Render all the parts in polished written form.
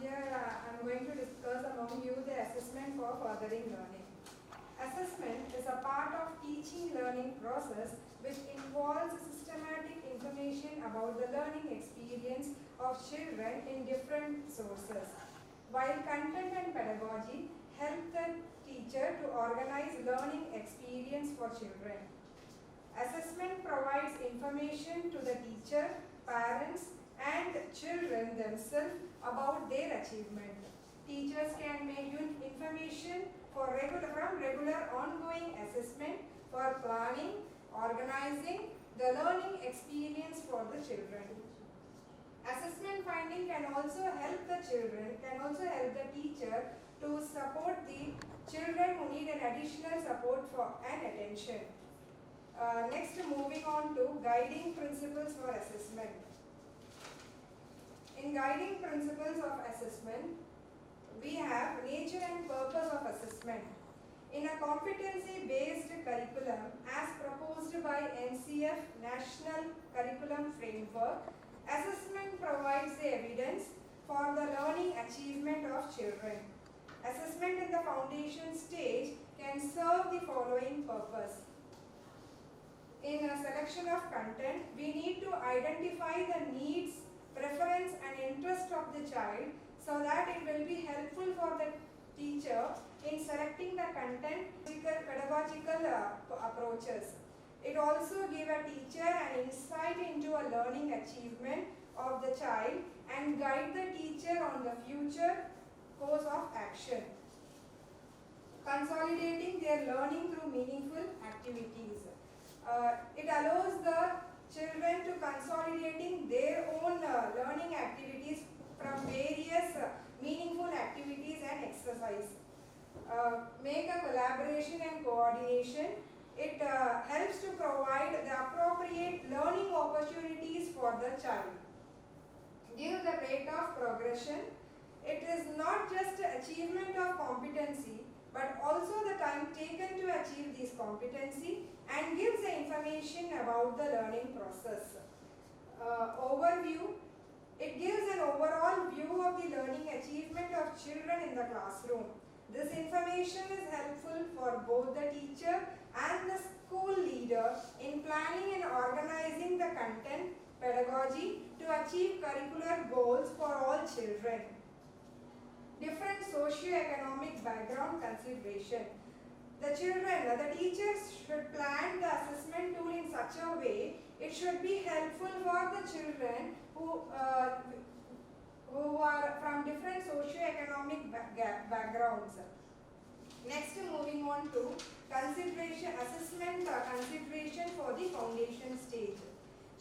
Here I am going to discuss among you the assessment for furthering learning. Assessment is a part of teaching learning process which involves systematic information about the learning experience of children in different sources. While content and pedagogy help the teacher to organize learning experience for children. Assessment provides information to the teacher, parents, and children themselves about their achievement. Teachers can make information from regular ongoing assessment for planning, organizing the learning experience for the children. Assessment finding can also help the teacher to support the children who need an additional support for and attention. Next, moving on to guiding principles for assessment. In guiding principles of assessment, we have nature and purpose of assessment. In a competency-based curriculum as proposed by NCF National Curriculum Framework, assessment provides the evidence for the learning achievement of children. Assessment in the foundation stage can serve the following purpose. In a selection of content, we need to identify the needs, preference and interest of the child so that it will be helpful for the teacher in selecting the content pedagogical approaches. It also gives a teacher an insight into a learning achievement of the child and guide the teacher on the future course of action. Consolidating their learning through meaningful activities. It allows the children to consolidating their own learning activities from various meaningful activities and exercise. Make a collaboration and coordination. It helps to provide the appropriate learning opportunities for the child. Give the rate of progression. It is not just achievement of competency but also the time taken to achieve this competency and gives the information about the learning process. Overview. It gives an overall view of the learning achievement of children in the classroom. This information is helpful for both the teacher and the school leader in planning and organizing the content, pedagogy to achieve curricular goals for all children. Different socio-economic background consideration. The teachers should plan the assessment tool in such a way it should be helpful for the children who are from different socio-economic backgrounds. Next, moving on to assessment consideration for the foundation stage.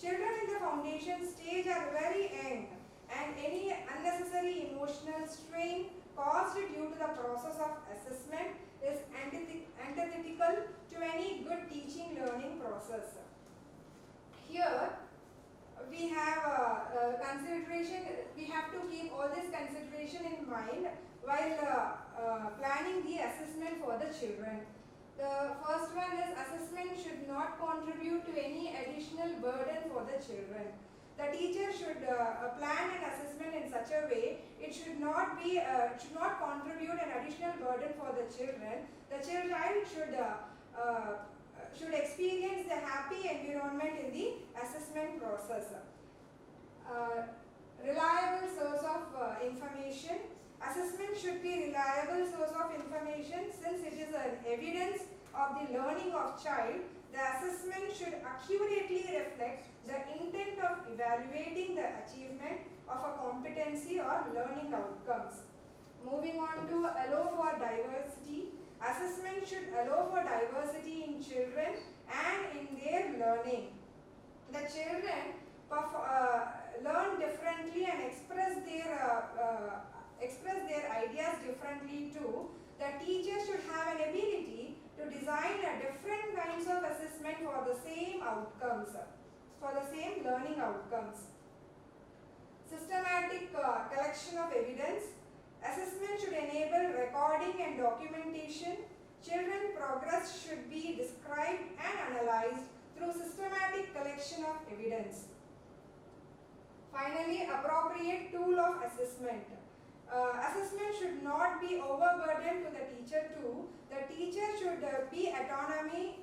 Children in the foundation stage are very young and any unnecessary emotional strain caused due to the process of assessment is antithetical to any good teaching learning process. Here we have consideration, we have to keep all this consideration in mind while planning the assessment for the children. The first one is assessment should not contribute to any additional burden for the children. The teacher should plan an assessment in such a way it should not contribute an additional burden for the children. The child should experience the happy environment in the assessment process. Reliable source of information. Assessment should be reliable source of information since it is an evidence of the learning of child. The assessment should accurately reflect the intent of evaluating the achievement of a competency or learning outcomes. Moving on to allow for diversity. Assessment should allow for diversity in children and in their learning. The children learn differently and express their ideas differently too. The teacher should have an ability to design different kinds of assessment for the same outcomes, for the same learning outcomes. Systematic collection of evidence. Assessment should enable recording and documentation. Children's progress should be described and analyzed through systematic collection of evidence. Finally, appropriate tool of assessment. Assessment should not be overburdened to the teacher too. The teacher should be autonomy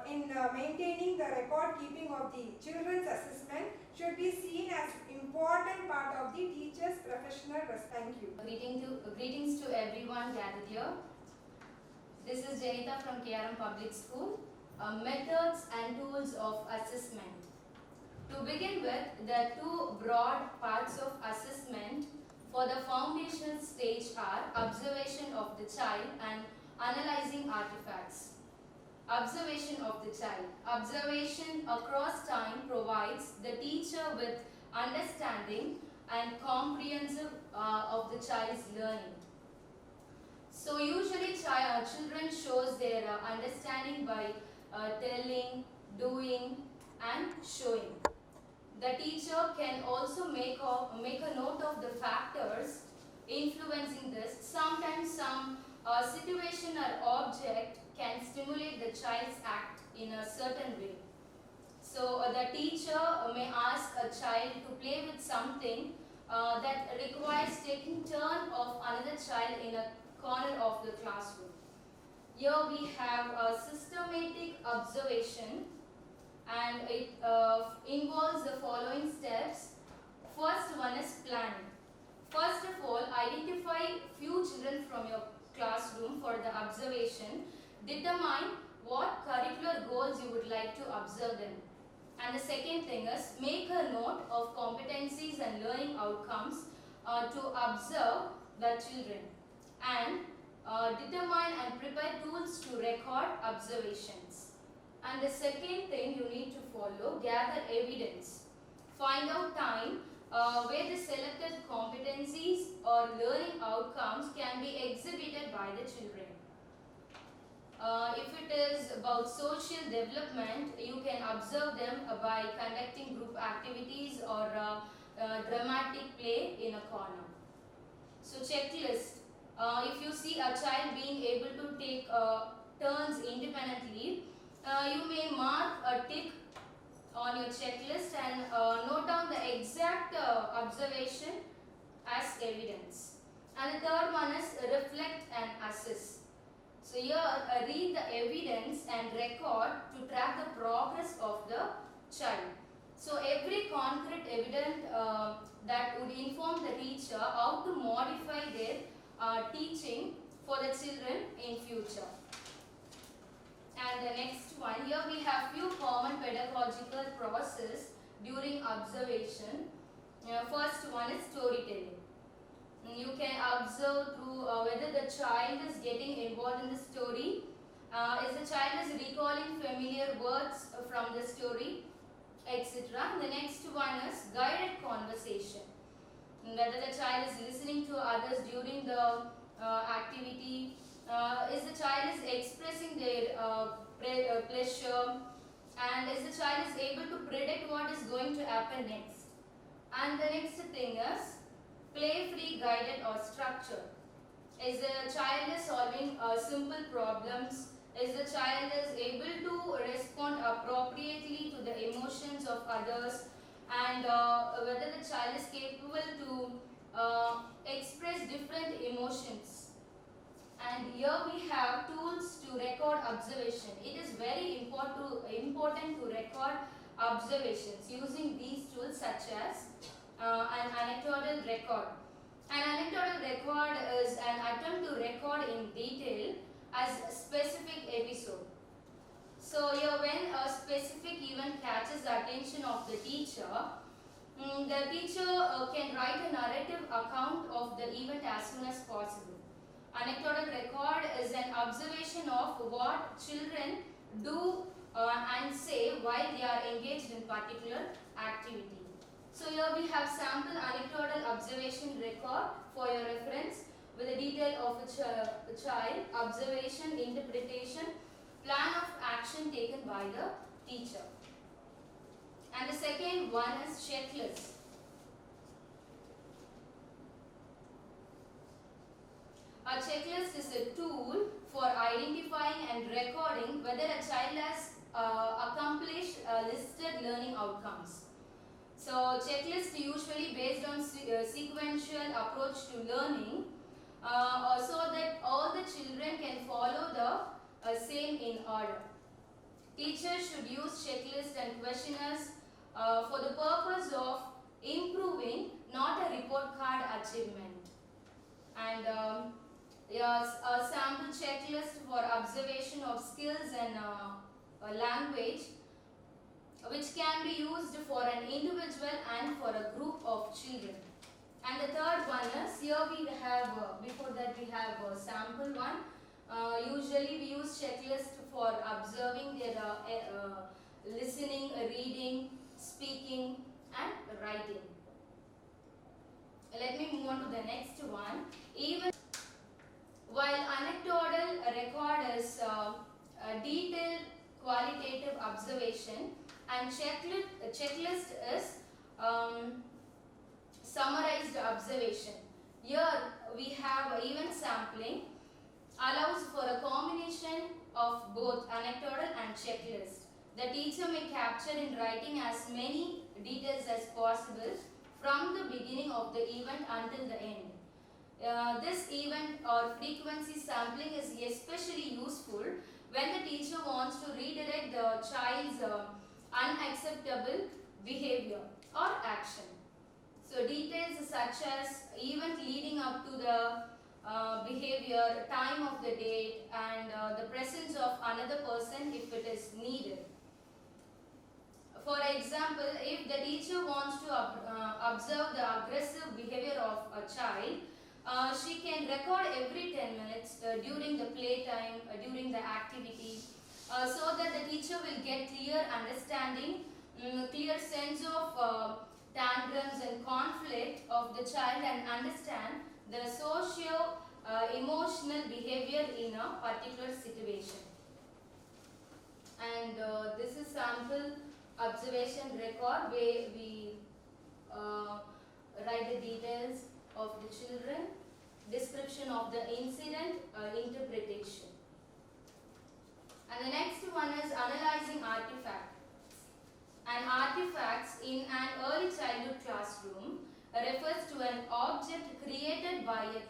in maintaining the record keeping of the children's assessment should be seen as important part of the teacher's professional responsibility. Thank you. Greetings to everyone gathered here. This is Janita from KRM Public School. Methods and tools of assessment. To begin with, there are two broad parts of assessment for the foundational stage are observation of the child and analyzing artifacts. Observation of the child. Observation across time provides the teacher with understanding and comprehensive of the child's learning. So usually children shows their understanding by telling, doing and showing. The teacher can also make a note of the factors influencing this. Sometimes some situation or object can stimulate the child's act in a certain way. So the teacher may ask a child to play with something that requires taking turn of another child in a corner of the classroom. Here we have a systematic observation, and it involves the following steps. First one is planning. First of all, identify few children from your classroom for the observation. Determine what curricular goals you would like to observe them. And the second thing is make a note of competencies and learning outcomes to observe the children. And determine and prepare tools to record observations. And the second thing you need to follow, gather evidence. Find out time where the selected competencies or learning outcomes can be exhibited by the children. If it is about social development, you can observe them by conducting group activities or dramatic play in a corner. So checklist. If you see a child being able to take turns independently, you may mark a tick on your checklist and note down the exact observation as evidence. And the third one is reflect and assess. So here read the evidence and record to track the progress of the child. So every concrete evidence that would inform the teacher how to modify their teaching for the children in future. And the next one, here we have few common pedagogical process during observation. First one is storytelling. You can observe through whether the child is getting involved in the story, is the child is recalling familiar words from the story, etc. The next one is guided conversation. Whether the child is listening to others during the activity, is the child is expressing their pleasure, and is the child is able to predict what is going to happen next. And the next thing is play-free, guided or structure. Is the child is solving simple problems? Is the child is able to respond appropriately to the emotions of others? And whether the child is capable to express different emotions. And here we have tools to record observation. It is very important to record observations using these tools such as an anecdotal record. An anecdotal record is an attempt to record in detail as a specific episode. So here when a specific event catches the attention of the teacher can write a narrative account of the event as soon as possible. Anecdotal record is an observation of what children do and say while they are engaged in particular activity. So here we have sample anecdotal observation record for your reference with the detail of a child, observation, interpretation, plan of action taken by the teacher. And the second one is checklist. A checklist is a tool for identifying and recording whether a child has accomplished listed learning outcomes. So checklist usually based on sequential approach to learning, so that all the children can follow the same in order. Teachers should use checklists and questionnaires for the purpose of improving, not a report card achievement. And yes, a sample checklist for observation of skills and language, which can be used for an individual and for a group of children. And the third one is, here we have, before that we have a sample one. Usually we use checklist for observing their listening, reading, speaking and writing. Let me move on to the next one. Even while anecdotal record is a detailed qualitative observation, and checklist is summarized observation. Here we have event sampling allows for a combination of both anecdotal and checklist. The teacher may capture in writing as many details as possible from the beginning of the event until the end. This event or frequency sampling is especially useful when the teacher wants to redirect the child's unacceptable behavior or action. So details such as event leading up to the behavior, time of the date and the presence of another person if it is needed. For example, if the teacher wants to observe the aggressive behavior of a child, she can record every 10 minutes during the playtime, during the activity, so that the teacher will get clear understanding, clear sense of tantrums and conflict of the child and understand the socio-emotional behavior in a particular situation. And this is sample observation record where we write the details of the children, description of the incident, interpretation. And the next one is analyzing artifacts. An artifacts in an early childhood classroom refers to an object created by a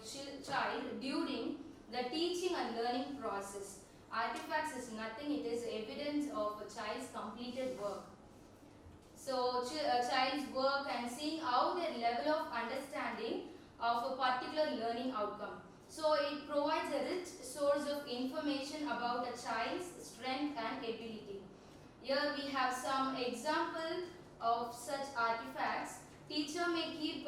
child during the teaching and learning process. Artifacts is nothing, it is evidence of a child's completed work. So a child's work and seeing how their level of understanding of a particular learning outcome. So it provides a rich source of information about a child's strength and ability. Here we have some example of such artifacts. Teacher may keep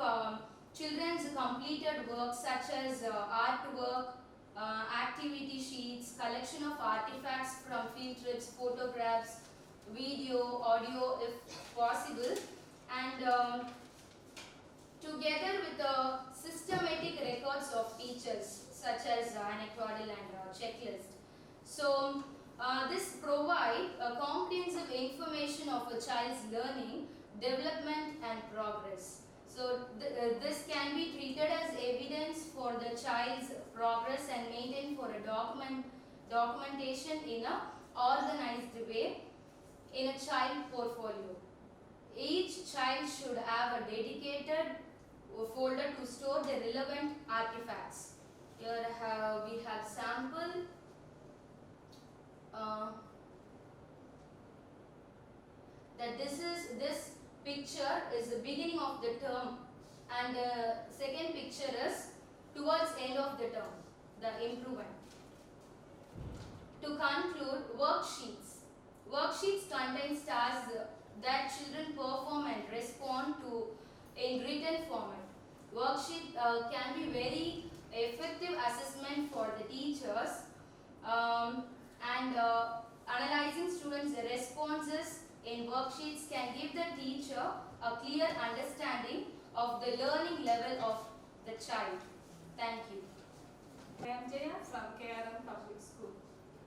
children's completed work such as artwork, activity sheets, collection of artifacts from field trips, photographs, video, audio if possible, and together with the systematic records of teachers such as anecdotal and checklist. So this provides a comprehensive information of a child's learning, development and progress. So this can be treated as evidence for the child's progress and maintained for a documentation in a organized way in a child portfolio. Each child should have a dedicated folder to store the relevant artifacts. Here we have sample. That this picture is the beginning of the term, and the second picture is towards end of the term, the improvement. To conclude, worksheets. Worksheets contain tasks that children perform and respond to in written format. Worksheet can be very effective assessment for the teachers, and analyzing students' responses in worksheets can give the teacher a clear understanding of the learning level of the child. Thank you. I am Jaya from KRM Public School.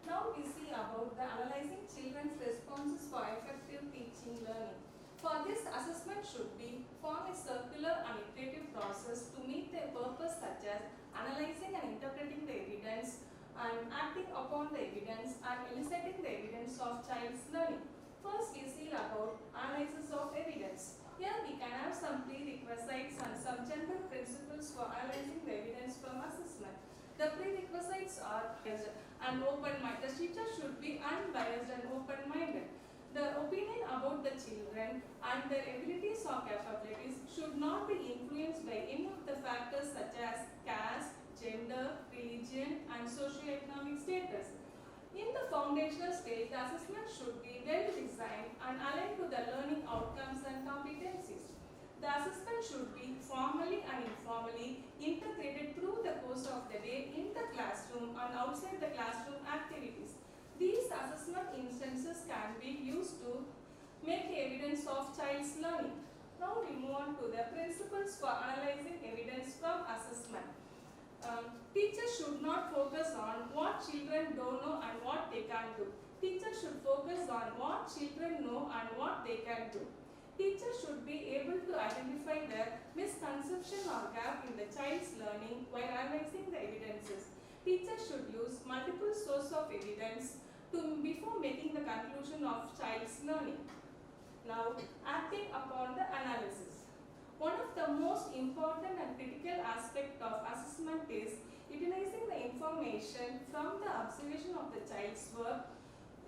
Now we see about the analyzing children's responses for effective teaching learning. For this, assessment should be form a circular and iterative process to meet their purpose, such as analyzing and interpreting the evidence and acting upon the evidence and eliciting the evidence of child's learning. First, First we see about analysis of evidence. Here we can have some prerequisites and some general principles for analyzing the evidence from assessment. The prerequisites are an open-minded. The teacher should be unbiased and open-minded. The opinion about the children and their abilities or capabilities should not be influenced by any of the factors such as caste, gender, religion and socioeconomic status. In the foundational stage, the assessment should be well designed and aligned to the learning outcomes and competencies. The assessment should be formally and informally integrated through the course of the day in the classroom and outside the classroom activities. These assessment instances can be used to make evidence of child's learning. Now we move on to the principles for analyzing evidence from assessment. Teachers should not focus on what children don't know and what they can do. Teachers should focus on what children know and what they can do. Teachers should be able to identify the misconception or gap in the child's learning while analyzing the evidences. Teachers should use multiple sources of evidence before making the conclusion of child's learning. Now, acting upon the analysis. One of the most important and critical aspects of assessment is utilizing the information from the observation of the child's work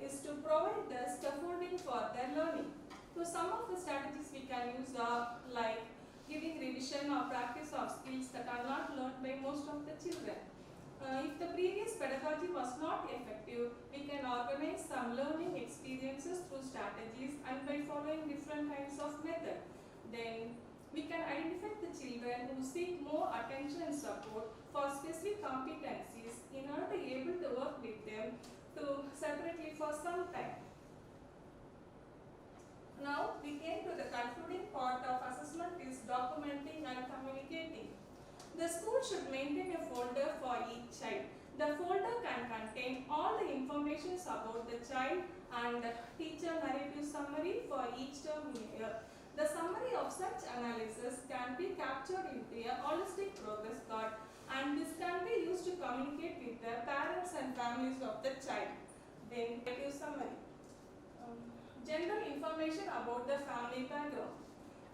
is to provide the scaffolding for their learning. So some of the strategies we can use are like giving revision or practice of skills that are not learned by most of the children. If the previous pedagogy was not effective, we can organize some learning experiences through strategies and by following different kinds of method. Then we can identify the children who seek more attention and support for specific competencies in order to be able to work with them separately for some time. Now we came to the concluding part of assessment is documenting and communicating. The school should maintain a folder for each child. The folder can contain all the information about the child and teacher narrative summary for each term year. The summary of such analysis can be captured into a holistic progress card and this can be used to communicate with the parents and families of the child. Then narrative summary. General information about the family background.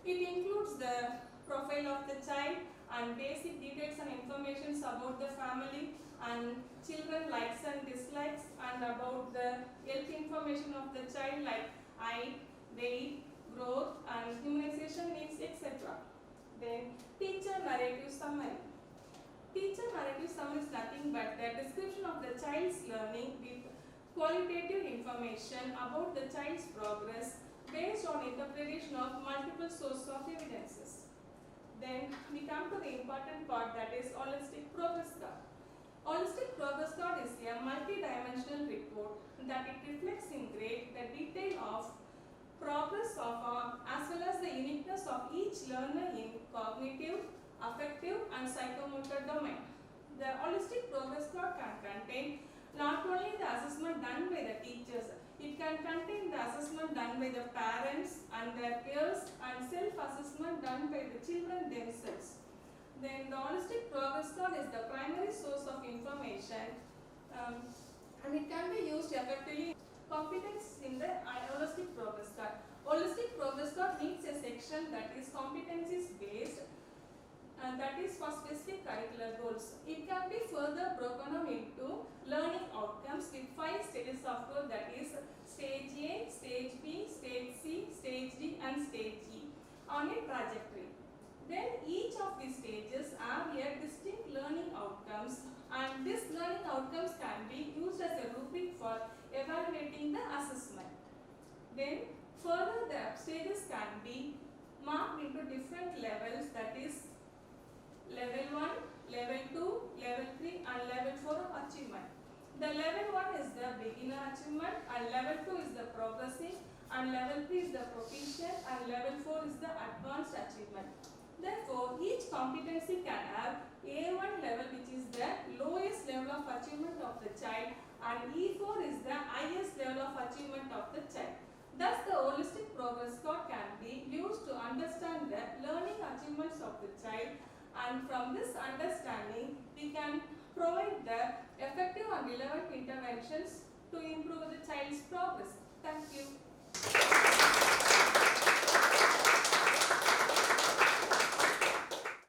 It includes the profile of the child and basic details and information about the family and children likes and dislikes and about the health information of the child like height, weight, growth and immunization needs etc. Then teacher narrative summary. Teacher narrative summary is nothing but the description of the child's learning with qualitative information about the child's progress based on interpretation of multiple sources of evidences. Then we come to the important part, that is holistic progress card. Holistic progress card is a multi-dimensional report that it reflects in great the detail of progress of as well as the uniqueness of each learner in cognitive, affective and psychomotor domain. The holistic progress card can contain not only the assessment done by the teachers, it can contain the assessment done by the parents and their peers and self-assessment done by the children themselves. Then the holistic progress card is the primary source of information and it can be used effectively. Competence in the holistic progress card. Holistic progress card needs a section that is competencies based and that is for specific curricular goals. It can be further broken down into learning outcomes with 5 stages of growth, that is stage A, stage B, stage C, stage D and stage E on a trajectory. Then each of these stages have a distinct learning outcomes and these learning outcomes can be used as a rubric for evaluating the assessment. Then further the stages can be marked into different levels, that is level 1, level 2, level 3 and level 4 of achievement. The level 1 is the beginner achievement and level 2 is the progressive and level 3 is the proficient and level 4 is the advanced achievement. Therefore, each competency can have A1 level which is the lowest level of achievement of the child and E4 is the highest level of achievement of the child. Thus, the holistic progress card can be used to understand the learning achievements of the child and from this understanding we can provide the effective and relevant interventions to improve the child's progress. Thank you.